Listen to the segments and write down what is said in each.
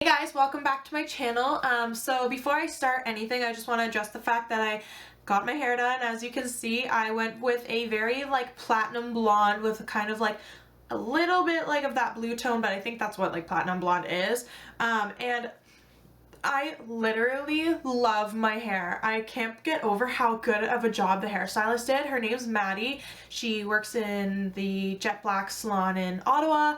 Hey guys, welcome back to my channel. So before I start anything, I just want to address the fact that I got my hair done. As you can see, I went with a very platinum blonde with kind of a little bit of that blue tone, but I think that's what platinum blonde is. And I literally love my hair. I can't get over how good of a job the hairstylist did. Her name's Maddie. She works in the Jet Black salon in Ottawa,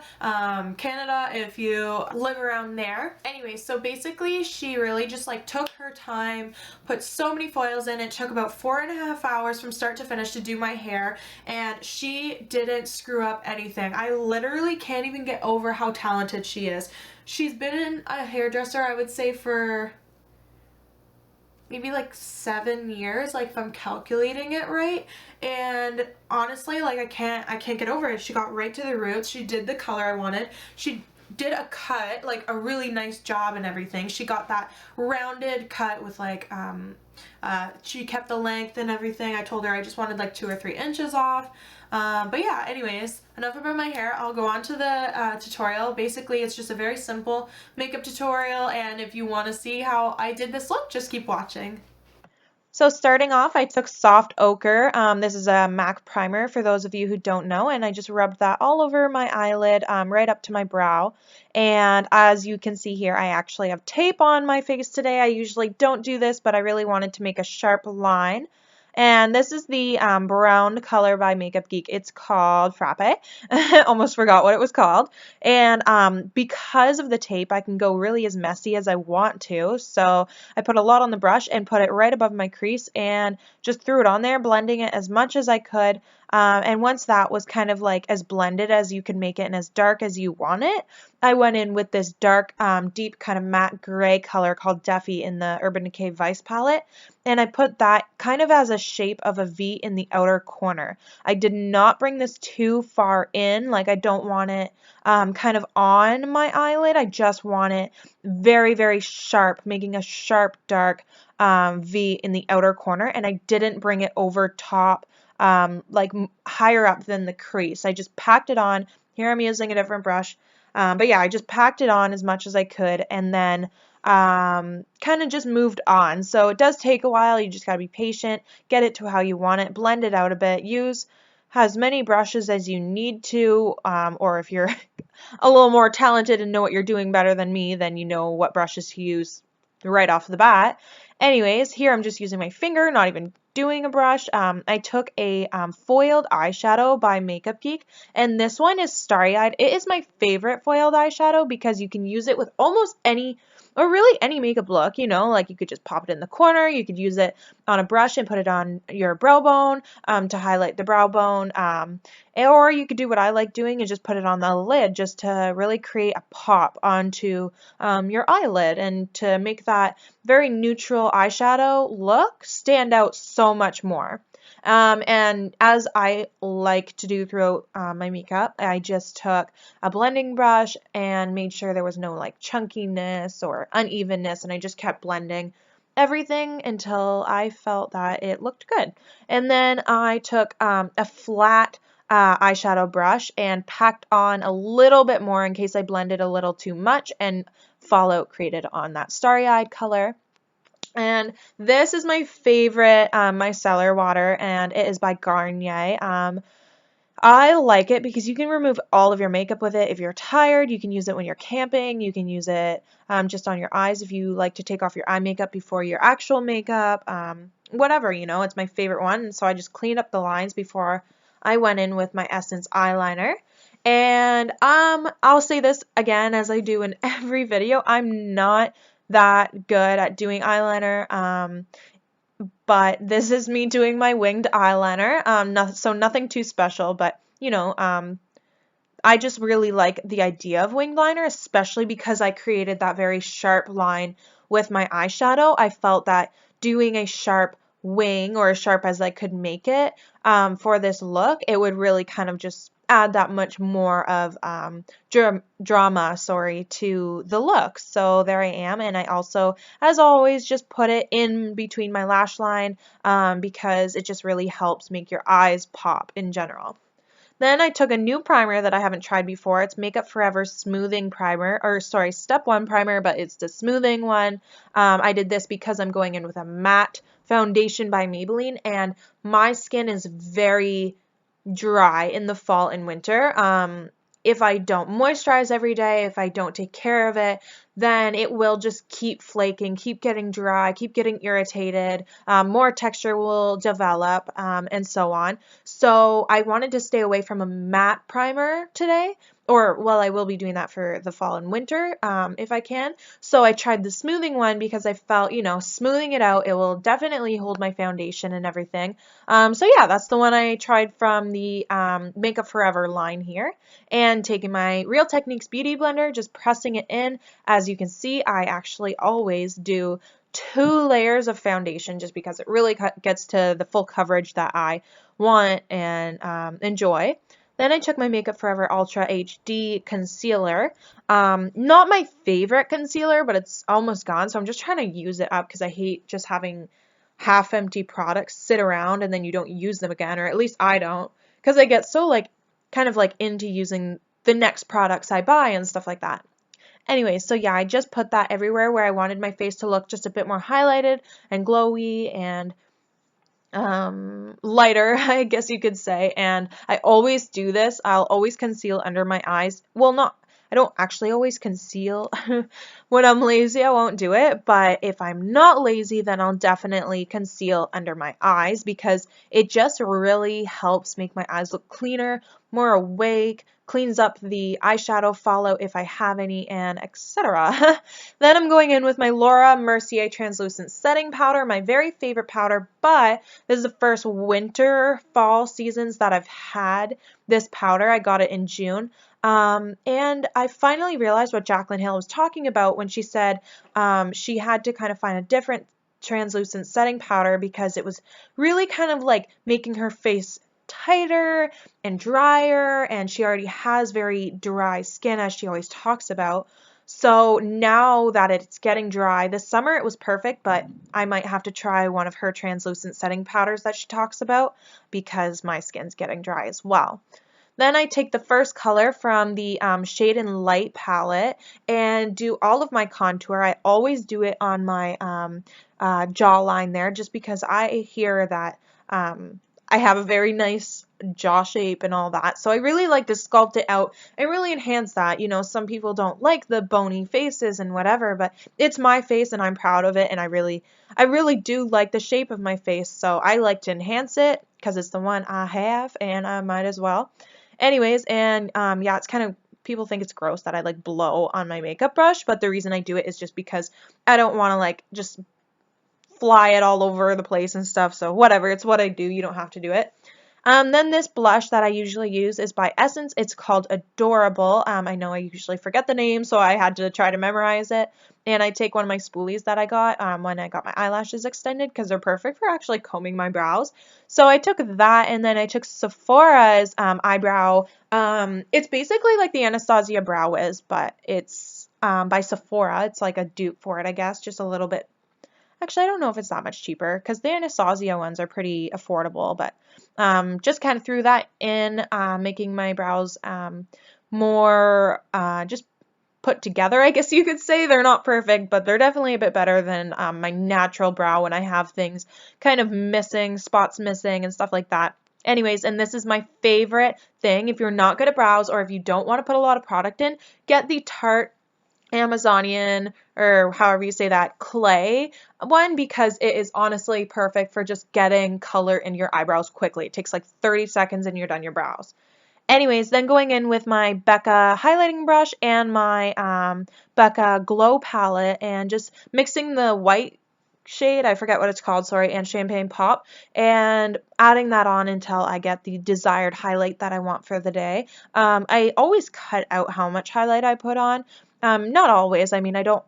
Canada, if you live around there. Anyway, so basically she really just took her time, put so many foils in. It took about 4.5 hours from start to finish to do my hair, and she didn't screw up anything. I literally can't even get over how talented she is. She's been a hairdresser, I would say, for maybe 7 years, if I'm calculating it right. And honestly, I can't get over it. She got right to the roots. She did the color I wanted. She did a cut, a really nice job and everything. She got that rounded cut with she kept the length and everything. I told her I just wanted 2 or 3 inches off. But yeah, anyways, enough about my hair. I'll go on to the tutorial. Basically, it's just a very simple makeup tutorial, and if you want to see how I did this look, just keep watching. So starting off, I took Soft Ocher. This is a MAC primer for those of you who don't know, and I just rubbed that all over my eyelid, right up to my brow. And as you can see here, I actually have tape on my face today. I usually don't do this, but I really wanted to make a sharp line. And this is the brown color by Makeup Geek. It's called Frappe. Almost forgot what it was called. And because of the tape, I can go really as messy as I want to. So I put a lot on the brush and put it right above my crease and just threw it on there, blending it as much as I could. And once that was kind of as blended as you can make it and as dark as you want it, I went in with this dark, deep kind of matte gray color called Deffy in the Urban Decay Vice palette. And I put that kind of as a shape of a V in the outer corner. I did not bring this too far in. I don't want it kind of on my eyelid. I just want it very, very sharp, making a sharp, dark V in the outer corner. And I didn't bring it over top, higher up than the crease. I just packed it on. Here I'm using a different brush. But yeah, I just packed it on as much as I could and then kind of just moved on. So it does take a while. You just got to be patient, get it to how you want it, blend it out a bit, use as many brushes as you need to, or if you're a little more talented and know what you're doing better than me, then you know what brushes to use right off the bat. Anyways, here I'm just using my finger, not even doing a brush. I took a foiled eyeshadow by Makeup Geek, and this one is Starry Eyed. It is my favorite foiled eyeshadow because you can use it with almost any, or really any makeup look, you could just pop it in the corner, you could use it on a brush and put it on your brow bone to highlight the brow bone, or you could do what I like doing and just put it on the lid just to really create a pop onto your eyelid and to make that very neutral eyeshadow look stand out so much more. And as I like to do throughout my makeup, I just took a blending brush and made sure there was no chunkiness or unevenness, and I just kept blending everything until I felt that it looked good. And then I took a flat eyeshadow brush and packed on a little bit more in case I blended a little too much and fallout created on that starry-eyed color. And this is my favorite micellar water, and it is by Garnier. I like it because you can remove all of your makeup with it. If you're tired, you can use it when you're camping. You can use it just on your eyes if you like to take off your eye makeup before your actual makeup. Whatever, it's my favorite one. And so I just cleaned up the lines before I went in with my Essence eyeliner. And I'll say this again as I do in every video. I'm not that good at doing eyeliner, but this is me doing my winged eyeliner, so nothing too special, but I just really like the idea of winged liner, especially because I created that very sharp line with my eyeshadow. I felt that doing a sharp wing, or as sharp as I could make it, for this look, it would really kind of just add that much more of drama, to the look. So there I am, and I also, as always, just put it in between my lash line because it just really helps make your eyes pop in general. Then I took a new primer that I haven't tried before. It's Makeup Forever Smoothing Primer, or sorry, Step 1 Primer, but it's the smoothing one. I did this because I'm going in with a matte foundation by Maybelline, and my skin is very dry in the fall and winter. If I don't moisturize every day, if I don't take care of it, then it will just keep flaking, keep getting dry, keep getting irritated, more texture will develop, and so on. So I wanted to stay away from a matte primer today, or well, I will be doing that for the fall and winter, if I can. So I tried the smoothing one because I felt, smoothing it out, it will definitely hold my foundation and everything. So yeah, that's the one I tried from the Makeup Forever line here. And taking my Real Techniques Beauty Blender, just pressing it in. As you can see, I actually always do 2 layers of foundation just because it really gets to the full coverage that I want and enjoy. Then I took my Makeup Forever Ultra HD Concealer. Not my favorite concealer, but it's almost gone, so I'm just trying to use it up because I hate just having half-empty products sit around and then you don't use them again, or at least I don't, because I get so kind of into using the next products I buy and stuff like that. Anyway, so yeah, I just put that everywhere where I wanted my face to look just a bit more highlighted and glowy and lighter, I guess you could say. And I always do this. I'll always conceal under my eyes. Well, I don't actually always conceal. When I'm lazy, I won't do it. But if I'm not lazy, then I'll definitely conceal under my eyes because it just really helps make my eyes look cleaner, more awake, cleans up the eyeshadow fallout if I have any, and etc. Then I'm going in with my Laura Mercier Translucent Setting Powder, my very favorite powder, but this is the first winter fall seasons that I've had this powder. I got it in June. And I finally realized what Jaclyn Hill was talking about when she said she had to kind of find a different translucent setting powder because it was really kind of making her face tighter and drier, and she already has very dry skin, as she always talks about. So now that it's getting dry, this summer it was perfect, but I might have to try one of her translucent setting powders that she talks about because my skin's getting dry as well. Then I take the first color from the Shade and Light palette and do all of my contour. I always do it on my jawline there just because I hear that I have a very nice jaw shape and all that. So I really like to sculpt it out and really enhance that. Some people don't like the bony faces and whatever, but it's my face and I'm proud of it, and I really do like the shape of my face. So I like to enhance it because it's the one I have and I might as well. Anyways, and yeah, it's kind of, people think it's gross that I blow on my makeup brush, but the reason I do it is just because I don't want to just fly it all over the place and stuff. So whatever, it's what I do. You don't have to do it. Then this blush that I usually use is by Essence. It's called Adorable. I know I usually forget the name, so I had to try to memorize it. And I take one of my spoolies that I got when I got my eyelashes extended because they're perfect for actually combing my brows. So I took that, and then I took Sephora's eyebrow. It's basically like the Anastasia Brow Wiz, but it's by Sephora. It's like a dupe for it, I guess, just a little bit. Actually, I don't know if it's that much cheaper because the Anastasia ones are pretty affordable, but just kind of threw that in, making my brows more just put together, I guess you could say. They're not perfect, but they're definitely a bit better than my natural brow when I have things kind of missing, spots missing, and stuff like that. Anyways, and this is my favorite thing. If you're not good at brows or if you don't want to put a lot of product in, get the Tarte Amazonian, or however you say that, clay one, because it is honestly perfect for just getting color in your eyebrows quickly. It takes 30 seconds and you're done your brows. Anyways, then going in with my Becca highlighting brush and my Becca Glow palette and just mixing the white shade, I forget what it's called, sorry, and Champagne Pop, and adding that on until I get the desired highlight that I want for the day. I always cut out how much highlight I put on. Not always. I mean, I don't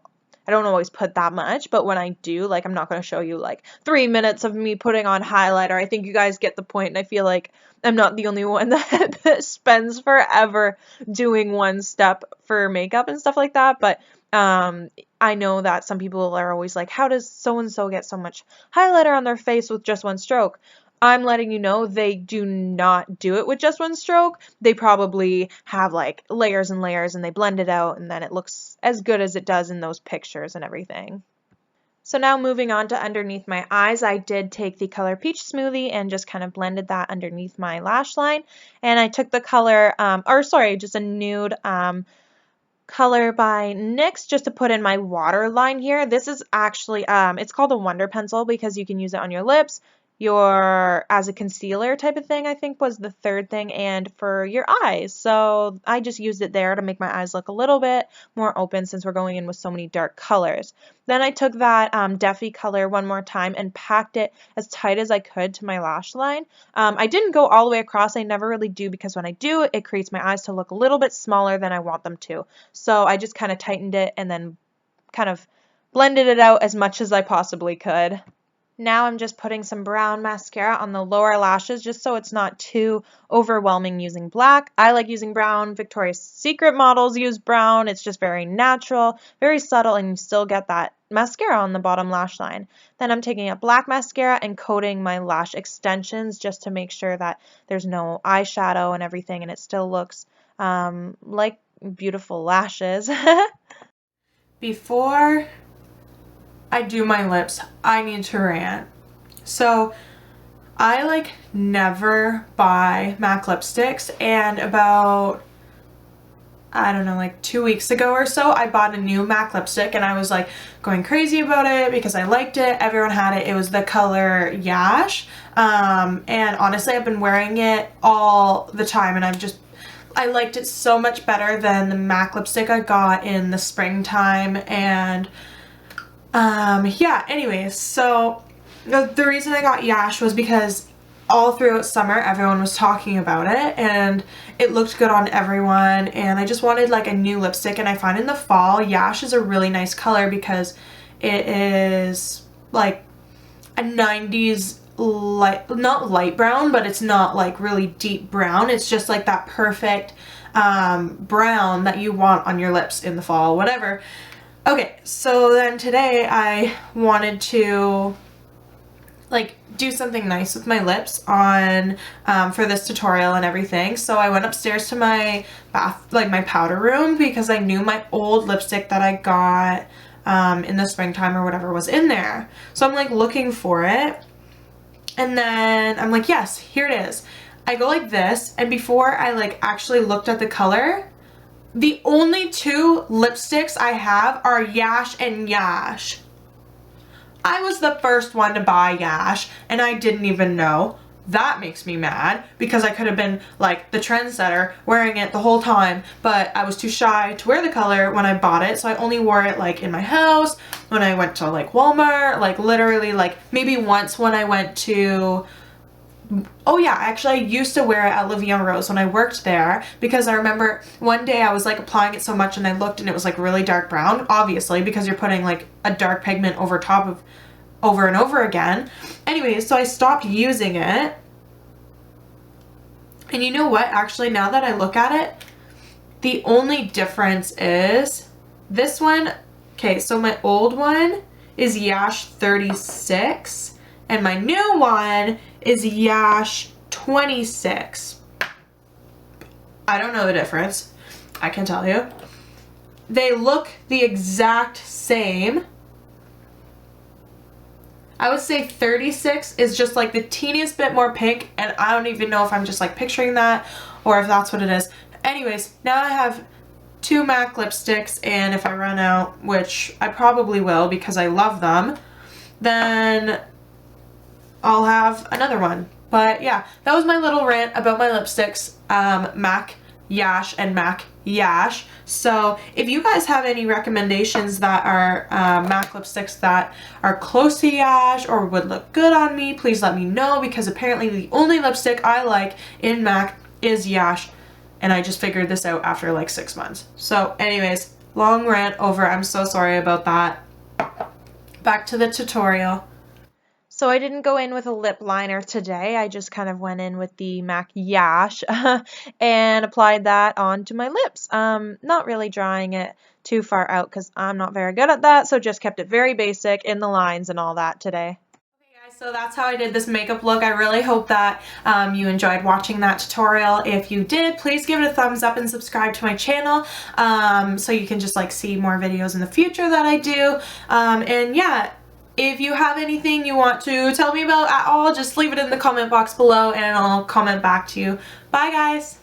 always put that much, but when I do, I'm not going to show you 3 minutes of me putting on highlighter. I think you guys get the point, and I feel like I'm not the only one that spends forever doing one step for makeup and stuff like that, but I know that some people are always like, how does so-and-so get so much highlighter on their face with just one stroke? I'm letting you know they do not do it with just one stroke. They probably have like layers and layers and they blend it out and then it looks as good as it does in those pictures and everything. So now moving on to underneath my eyes, I did take the color Peach Smoothie and just kind of blended that underneath my lash line. And I took the color, just a nude color by NYX just to put in my waterline here. This is actually, it's called a Wonder Pencil because you can use it on your lips, as a concealer type of thing, I think was the third thing, and for your eyes. So I just used it there to make my eyes look a little bit more open since we're going in with so many dark colors. Then I took that Deffy color one more time and packed it as tight as I could to my lash line. I didn't go all the way across. I never really do because when I do, it creates my eyes to look a little bit smaller than I want them to. So I just kind of tightened it and then kind of blended it out as much as I possibly could. Now I'm just putting some brown mascara on the lower lashes just so it's not too overwhelming using black. I like using brown. Victoria's Secret models use brown. It's just very natural, very subtle, and you still get that mascara on the bottom lash line. Then I'm taking a black mascara and coating my lash extensions just to make sure that there's no eyeshadow and everything and it still looks like beautiful lashes. Before I do my lips, I need to rant. So I like never buy MAC lipsticks, and about, I don't know, like 2 weeks ago or so, I bought a new MAC lipstick and I was like going crazy about it because I liked it. Everyone had it. It was the color Yash. And honestly, I've been wearing it all the time and I liked it so much better than the MAC lipstick I got in the springtime. And yeah, anyways, so the reason I got Yash was because all throughout summer everyone was talking about it and it looked good on everyone, and I just wanted like a new lipstick. And I find in the fall Yash is a really nice color because it is like a 90s light, not light brown, but it's not like really deep brown. It's just like that perfect brown that you want on your lips in the fall, whatever. Okay, so then today I wanted to like do something nice with my lips on for this tutorial and everything. So I went upstairs to my my powder room because I knew my old lipstick that I got in the springtime or whatever was in there. So I'm like looking for it, and then I'm like, yes, here it is. I go like this, and before I like actually looked at the color, the only two lipsticks I have are Yash and Yash. I was the first one to buy Yash and I didn't even know. That makes me mad because I could have been like the trendsetter wearing it the whole time, but I was too shy to wear the color when I bought it. So I only wore it like in my house, when I went to like Walmart, like literally like maybe once when I went to, oh yeah, actually I used to wear it at La Vie en Rose when I worked there because I remember one day I was like applying it so much and I looked and it was like really dark brown, obviously because you're putting like a dark pigment over top of over and over again. Anyways, so I stopped using it. And you know what? Actually, now that I look at it, the only difference is this one. Okay, so my old one is Yash 36 and my new one is Yash 26. I don't know the difference. I can tell you. They look the exact same. I would say 36 is just like the teeniest bit more pink, and I don't even know if I'm just like picturing that or if that's what it is. Anyways, now I have two MAC lipsticks, and if I run out, which I probably will because I love them, then I'll have another one. But yeah, that was my little rant about my lipsticks, MAC Yash and MAC Yash. So if you guys have any recommendations that are MAC lipsticks that are close to Yash or would look good on me, please let me know, because apparently the only lipstick I like in MAC is Yash, and I just figured this out after like 6 months. So anyways, long rant over. I'm so sorry about that. Back to the tutorial. So I didn't go in with a lip liner today. I just kind of went in with the MAC Yash and applied that onto my lips. Not really drawing it too far out because I'm not very good at that, so just kept it very basic in the lines and all that today. Okay So that's how I did this makeup look. I really hope that you enjoyed watching that tutorial. If you did, please give it a thumbs up and subscribe to my channel so you can just like see more videos in the future that I do. And yeah, if you have anything you want to tell me about at all, just leave it in the comment box below and I'll comment back to you. Bye guys!